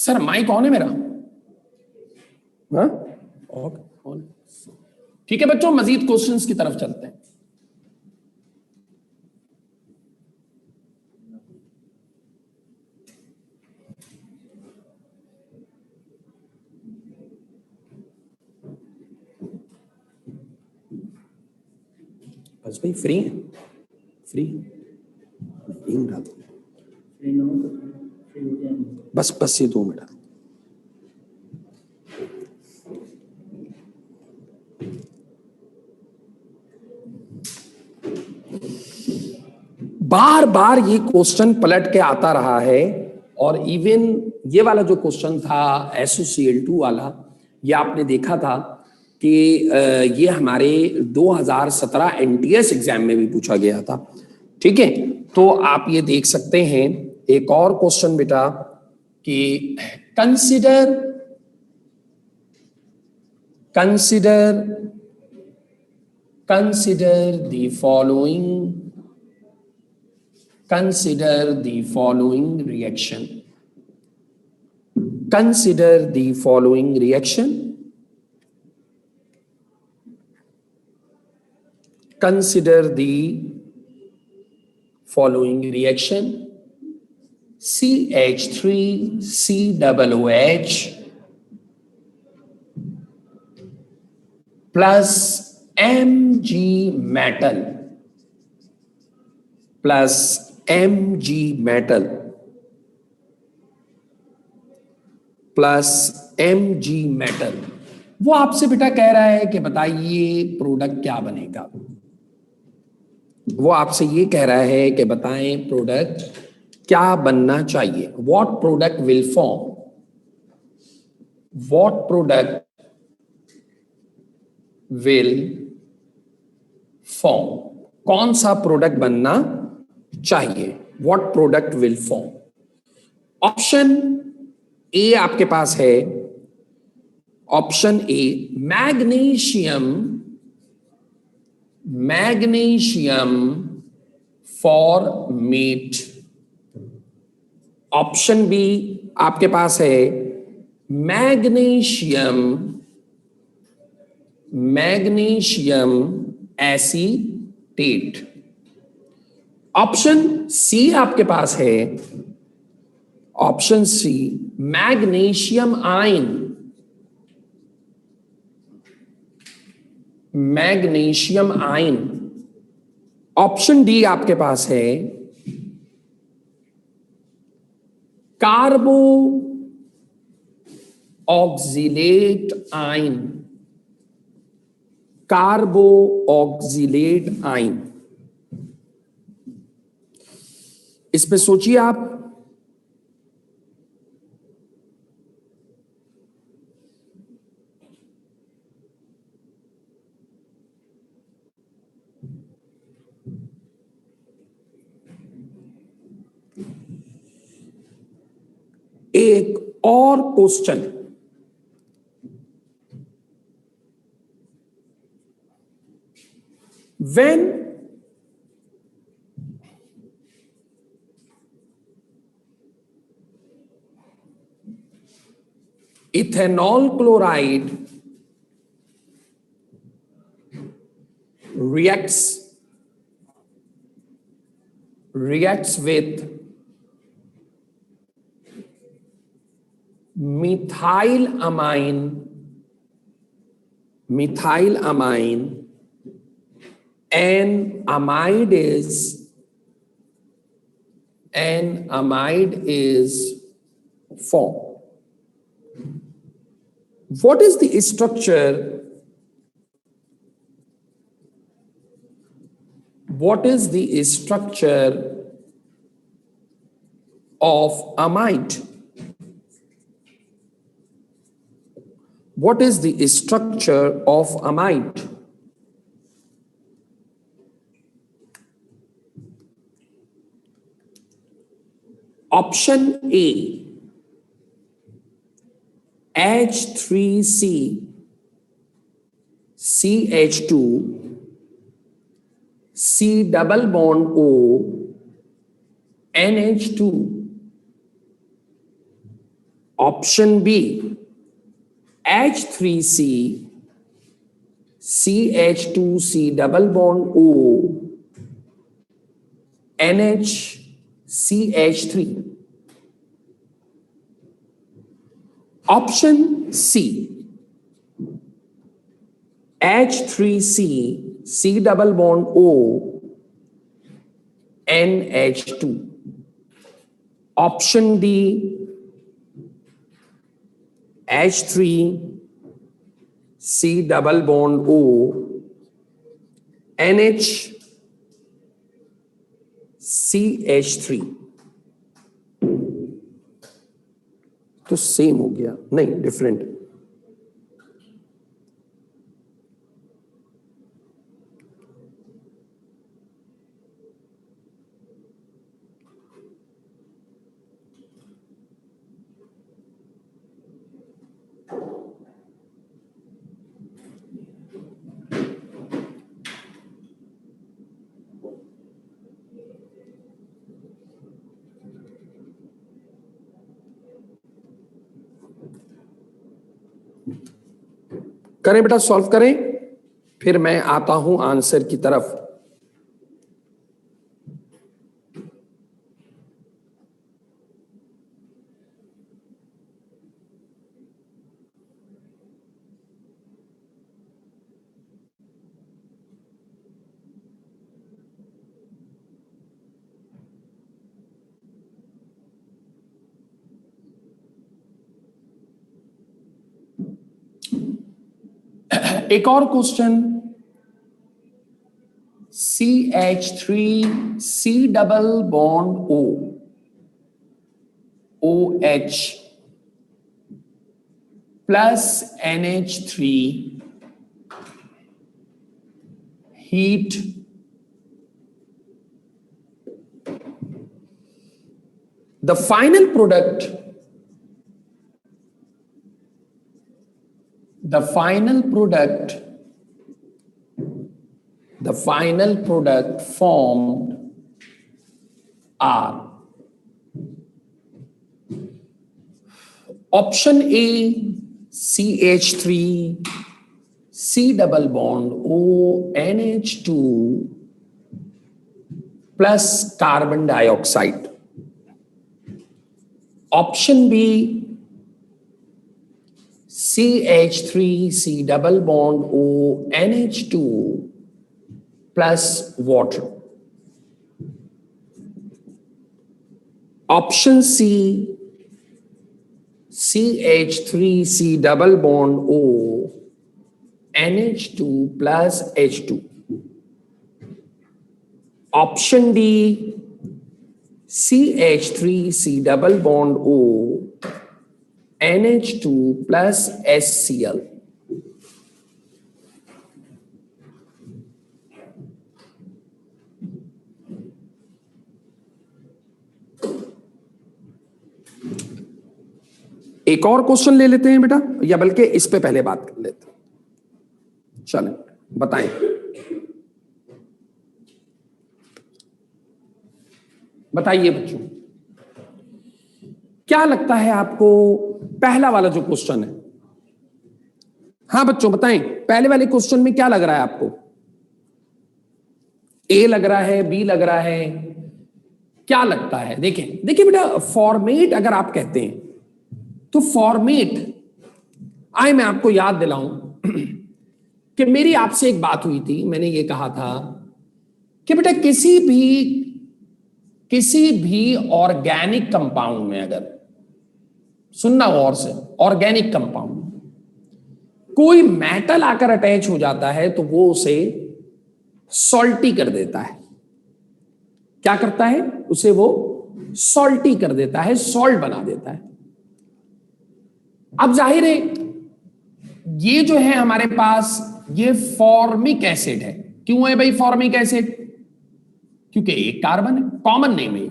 Sir mic on है मेरा? हाँ, ऑन। ठीक है बच्चों, मजीद क्वेश्चंस की तरफ चलते हैं। बस भाई फ्री है, फ्री बस ये 2 मिनट। बार बार ये क्वेश्चन पलट के आता रहा है, और इवन ये वाला जो क्वेश्चन था SOCL2 वाला, ये आपने देखा था कि ये हमारे 2017 NTS एग्जाम में भी पूछा गया था। ठीक है, तो आप ये देख सकते हैं एक और क्वेश्चन बेटा कि consider the following reaction. Consider the following reaction. Consider the following reaction. CH3COOH plus Mg metal वो आपसे बेटा कह रहा है कि बताइए प्रोडक्ट क्या बनेगा। वो आपसे ये कह रहा है कि बताएं प्रोडक्ट क्या बनना चाहिए। What product will form, what product will form, कौन सा प्रोडक्ट बनना चाहिए, what product will form. Option A आपके पास है, option A magnesium formate. Option B आपके पास है मैग्नीशियम एसीटेट। ऑप्शन सी आपके पास है, option C magnesium ion. Option D आपके पास है कार्बो ऑक्सिलेट आयन। इस पे सोचिए आप। एक और question, when ethanol chloride reacts with methyl amine, and amide is formed. What is the structure? What is the structure of amide? What is the structure of amide? Option A H3C CH2 C double bond O NH2. Option B H3C CH2C double bond O NH CH3। Option C H3C C double bond O NH2। Option D H3C double bond O NH CH3। तो same हो गया, नहीं different. करें बेटा, solve करें, फिर मैं आता हूं आंसर की तरफ। एक और question, CH3C double bond O OH plus NH3 heat the final product formed are option A CH3 C double bond O NH2 plus carbon dioxide, option B CH3C double bond O NH2 plus water, option C CH3C double bond O NH2 plus H2, option D CH3C double bond O NH2 plus HCl। एक और question ले लेते हैं बेटा, या बल्कि इस पे पहले बात कर लेते हैं। चलें, बताएं। बताइए बच्चों, क्या लगता है आपको पहला वाला जो क्वेश्चन है? हाँ बच्चों बताएं, पहले वाले क्वेश्चन में क्या लग रहा है आपको? ए लग रहा है, बी लग रहा है, क्या लगता है? देखिए बेटा, फॉर्मेट अगर आप कहते हैं तो फॉर्मेट, आए मैं आपको याद दिलाऊं कि मेरी आपसे एक बात हुई थी, मैंने ये कहा था कि बेटा किसी भी ऑर्गेनिक कंपाउंड में, अगर सुनना गौर से, ऑर्गेनिक कंपाउंड कोई मेटल आकर अटैच हो जाता है तो वो उसे सॉल्टी कर देता है। क्या करता है? उसे वो सॉल्टी कर देता है, सॉल्ट बना देता है। अब जाहिर है ये जो है हमारे पास, ये फॉर्मिक एसिड है। क्यों है भाई फॉर्मिक एसिड? क्योंकि एक कार्बन है, कॉमन नेम है।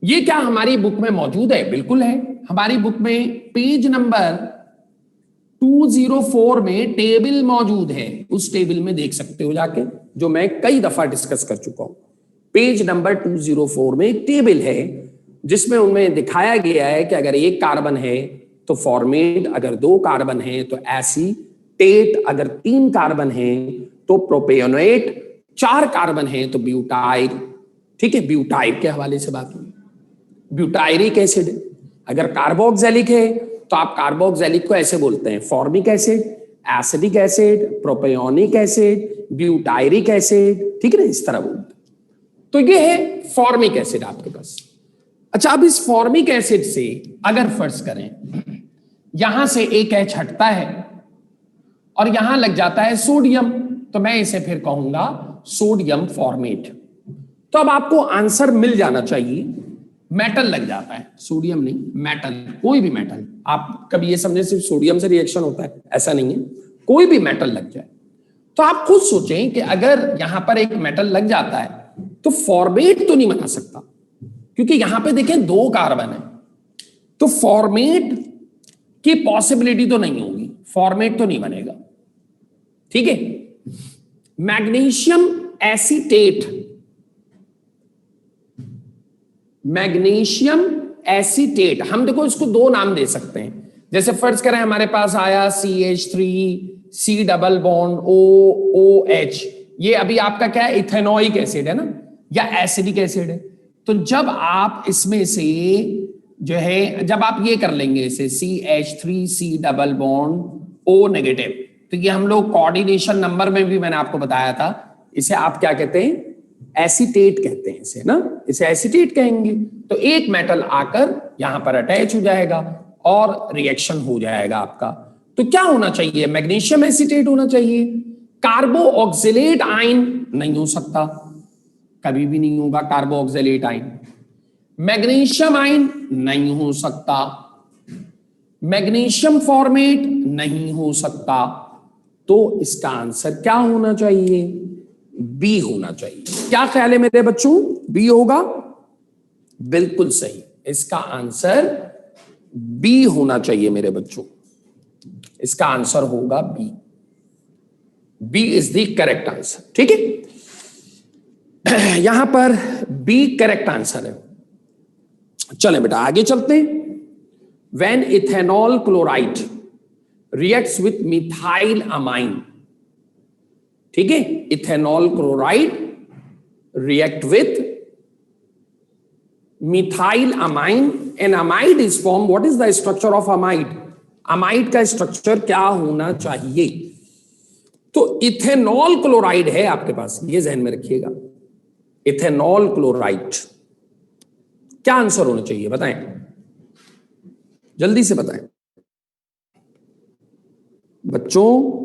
ये क्या हमारी बुक में मौजूद है? बिल्कुल है। हमारी बुक में पेज नंबर 204 में टेबल मौजूद है, उस टेबल में देख सकते हो जाके, जो मैं कई दफा डिस्कस कर चुका हूं। पेज नंबर 204 में एक टेबल है, जिसमें उनमें दिखाया गया है कि अगर एक कार्बन है तो फॉर्मेट, अगर 2 कार्बन है तो एसीटेट, अगर 3 कार्बन है तो प्रोपेनोएट, 4 कार्बन है तो ब्यूटाइल। ठीक है, ब्यूटाइल के हवाले से बात हुई। ब्यूटायरिक एसिड, अगर कार्बोक्सिलिक है तो आप कार्बोक्सिलिक को ऐसे बोलते हैं formic acid, acidic acid, propionic acid, butyric acid. ठीक है ना, इस तरह बोलते हैं। तो ये है फॉर्मिक एसिड आपके पास। अच्छा, अब इस फॉर्मिक एसिड से अगर फर्ज करें यहां से एक एच हटता है और यहां लग जाता है सोडियम, तो मैं इसे फिर कहूंगा सोडियम फॉर्मेट। तो अब आपको आंसर मिल जाना चाहिए। मेटल लग जाता है, सोडियम नहीं, मेटल, कोई भी मेटल। आप कभी ये समझे सिर्फ सोडियम से रिएक्शन होता है, ऐसा नहीं है, कोई भी मेटल लग जाए। तो आप खुद सोचें कि अगर यहां पर एक मेटल लग जाता है तो फॉर्मेट तो नहीं बना सकता, क्योंकि यहां पे देखें 2 कार्बन है, तो फॉर्मेट की पॉसिबिलिटी तो नहीं होगी, फॉर्मेट तो नहीं बनेगा। ठीक है, मैग्नीशियम एसीटेट, मैग्नीशियम एसीटेट, हम देखो इसको 2 नाम दे सकते हैं। जैसे फर्ज करें हमारे पास आया CH3 डबल बॉन्ड OOH, ये अभी आपका क्या है, इथेनोइक एसिड है ना, या एसिडिक एसिड है। तो जब आप इसमें से जो है, जब आप ये कर लेंगे इसे CH3 double bond O negative, तो ये हम लोग कोऑर्डिनेशन नंबर में भी मैंने आपको बताया था, इसे आप क्या कहते हैं, एसीटेट कहते हैं इसे ना, इसे एसीटेट कहेंगे। तो एक मेटल आकर यहां पर अटैच हो जाएगा और रिएक्शन हो जाएगा आपका। तो क्या होना चाहिए, मैग्नीशियम एसीटेट होना चाहिए। कार्बो ऑक्सिलेट आयन नहीं हो सकता, कभी भी नहीं होगा कार्बो ऑक्सिलेट आयन। मैग्नीशियम आयन नहीं हो सकता, मैग्नीशियम फॉर्मेट नहीं हो सकता। तो इसका आंसर क्या होना चाहिए, बी होना चाहिए। क्या ख्याल है मेरे बच्चों, बी होगा? बिल्कुल सही, इसका आंसर बी होना चाहिए मेरे बच्चों, इसका आंसर होगा B. B is the correct answer. ठीक है, यहां पर बी करेक्ट आंसर है। चलें बेटा आगे चलते हैं। When ethanol chloride reacts with methyl amine, ठीक है, ethanol chloride react with methyl amine and amide is form. What is the structure of amide? Amide का स्ट्रक्चर क्या होना चाहिए? तो इथेनॉल क्लोराइड है आपके पास, ये ध्यान में रखिएगा, इथेनॉल क्लोराइड। क्या आंसर होना चाहिए बताएं, जल्दी से बताएं बच्चों।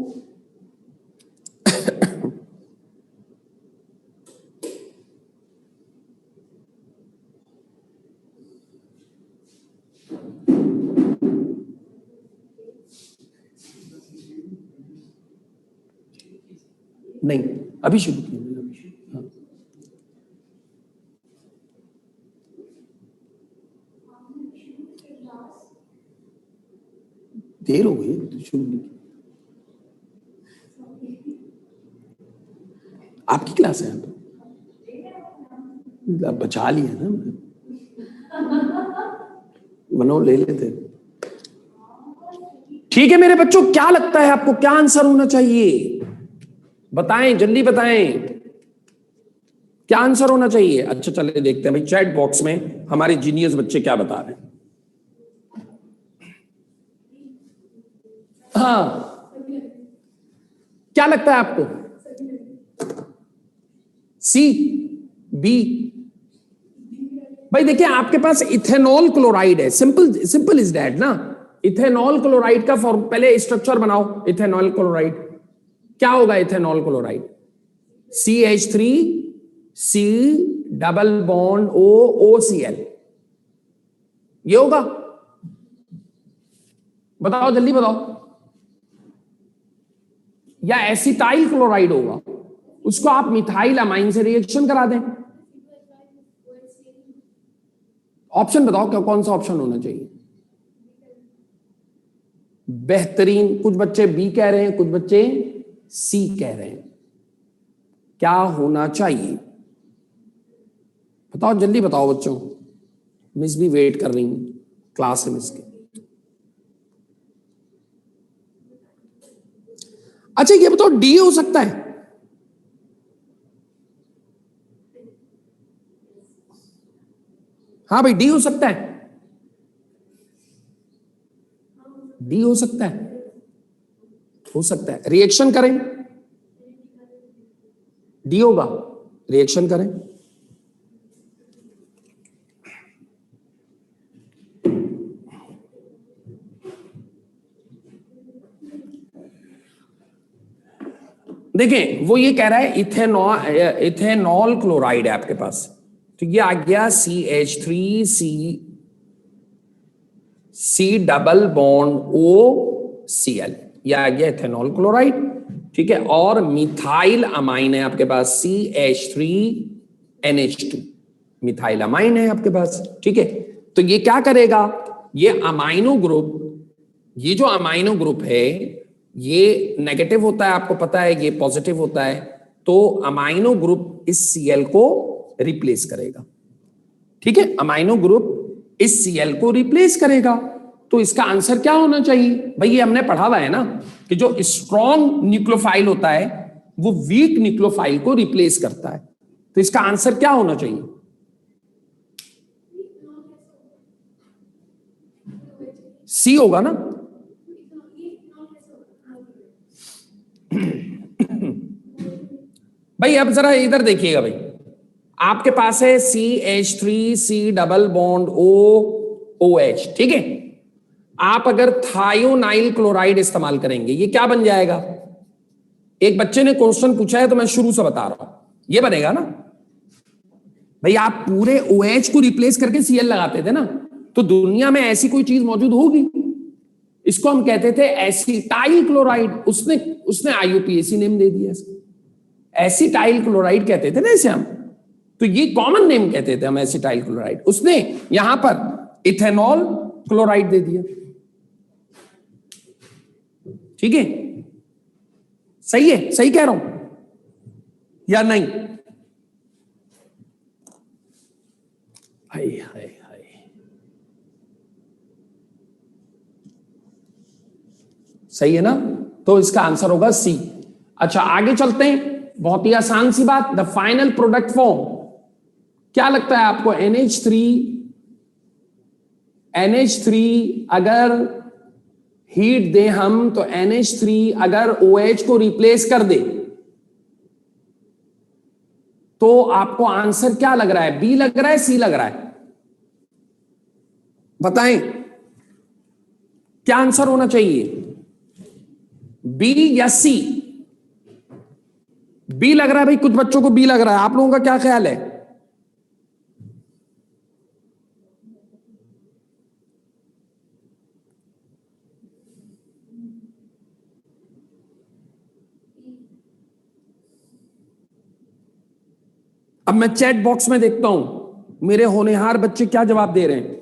नहीं, अभी शुरू किया, देर हो गई तो शुरू नहीं किया। आपकी क्लास है, बचा लिया ना, मनो ले लेते। ठीक है मेरे बच्चों, क्या लगता है आपको, क्या आंसर होना चाहिए? बताएं, जल्दी बताएं, क्या आंसर होना चाहिए? अच्छा चले देखते हैं भाई चैट बॉक्स में हमारे जीनियस बच्चे क्या बता रहे हैं। हाँ, क्या लगता है आपको? सी, बी? भाई देखिए आपके पास इथेनॉल क्लोराइड है, सिंपल सिंपल इज दैट ना। इथेनॉल क्लोराइड का फॉर्म, पहले स्ट्रक्चर बनाओ। इथेनॉल क्लोराइड क्या होगा? Ethanol chloride CH3C double bond OCl, ये होगा? बताओ जल्दी बताओ। या एसिटाइल क्लोराइड होगा, उसको आप मिथाइल अमाइन से रिएक्शन करा दें। ऑप्शन बताओ, क्या कौन सा ऑप्शन होना चाहिए? बेहतरीन, कुछ बच्चे बी कह रहे हैं, कुछ बच्चे सी कह रहे हैं। क्या होना चाहिए बताओ, जल्दी बताओ बच्चों, मिस भी वेट कर रही हूं, क्लास है मिस की। अच्छा ये बताओ डी हो सकता है? हाँ भाई डी हो सकता है, डी हो सकता है, हो सकता है। रिएक्शन करें, डी होगा, रिएक्शन करें। देखें वो ये कह रहा है इथेनॉल क्लोराइड है आपके पास, तो ये आ गया C डबल बॉन्ड OCl, ये आ गया इथेनॉल क्लोराइड, ठीक है। और मिथाइल अमाइन है आपके पास CH3NH2, मिथाइल अमाइन है आपके पास, ठीक है। तो ये क्या करेगा, ये अमाइनो ग्रुप, ये जो अमाइनो ग्रुप है ये नेगेटिव होता है, आपको पता है, ये पॉजिटिव होता है, तो अमाइनो ग्रुप इस Cl को रिप्लेस करेगा, ठीक है। अमाइनो ग्रुप इस Cl को रिप्लेस करेगा, तो इसका आंसर क्या होना चाहिए भाई? ये हमने पढ़ा हुआ है ना कि जो स्ट्रॉन्ग न्यूक्लियोफाइल होता है वो वीक न्यूक्लियोफाइल को रिप्लेस करता है, तो इसका आंसर क्या होना चाहिए? सी होगा ना। भाई अब जरा इधर देखिएगा भाई, आपके पास है CH3C डबल बॉन्ड OH, ठीक है। आप अगर थायोनाइल क्लोराइड इस्तेमाल करेंगे ये क्या बन जाएगा? एक बच्चे ने क्वेश्चन पूछा है तो मैं शुरू से बता रहा हूं, ये बनेगा ना भाई। आप पूरे OH को रिप्लेस करके Cl लगाते थे ना, तो दुनिया में ऐसी कोई चीज मौजूद होगी, इसको हम कहते थे एसिटाइल क्लोराइड, उसने IUPAC नेम दे दिया इसको, एसिटाइल क्लोराइड कहते थे ना इसे हम, तो ये कॉमन नेम कहते थे हम एसिटाइल क्लोराइड, उसने यहां पर इथेनॉल क्लोराइड दे दिया, ठीक है। सही है, सही कह रहा हूं या नहीं? हाय हाय हाय, सही है ना, तो इसका आंसर होगा C। अच्छा आगे चलते हैं, बहुत ही आसान सी बात, द फाइनल प्रोडक्ट फॉर्म क्या लगता है आपको? NH3 अगर हीट दे हम तो NH3 अगर OH को रिप्लेस कर दे तो आपको आंसर क्या लग रहा है? B लग रहा है, C लग रहा है? बताएं क्या आंसर होना चाहिए, B या C? B लग रहा है भाई, कुछ बच्चों को B लग रहा है, आप लोगों का क्या ख्याल है? अब मैं चैट बॉक्स में देखता हूं मेरे होनहार बच्चे क्या जवाब दे रहे हैं।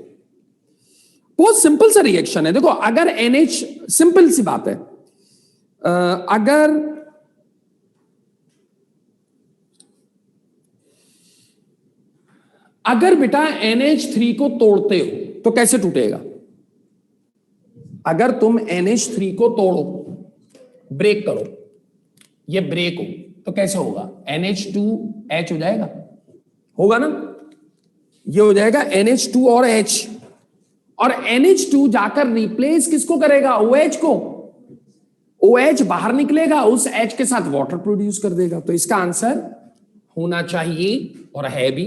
बहुत सिंपल सा रिएक्शन है, देखो अगर NH, सिंपल सी बात है, अगर बेटा NH3 को तोड़ते हो तो कैसे टूटेगा? अगर तुम NH3 को तोड़ो, ब्रेक करो, ये ब्रेक हो तो कैसे होगा? NH2H हो जाएगा, होगा ना, ये हो जाएगा NH2 और H, और NH2 जाकर रिप्लेस किसको करेगा? OH को, OH बाहर निकलेगा, उस H के साथ वाटर प्रोड्यूस कर देगा, तो इसका आंसर होना चाहिए और है भी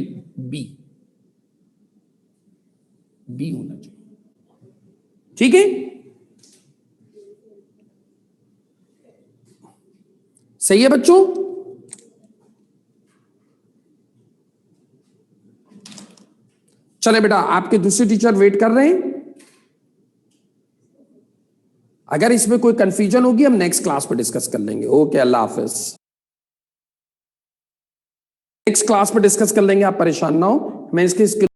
बी होना चाहिए, ठीक है। सही है बच्चों? चले बेटा, आपके दूसरे टीचर वेट कर रहे हैं, अगर इसमें कोई कंफ्यूजन होगी हम नेक्स्ट क्लास पे डिस्कस कर लेंगे। ओके, अल्लाह हाफिज। नेक्स्ट क्लास पे डिस्कस कर लेंगे, आप परेशान ना हो, मैं इसके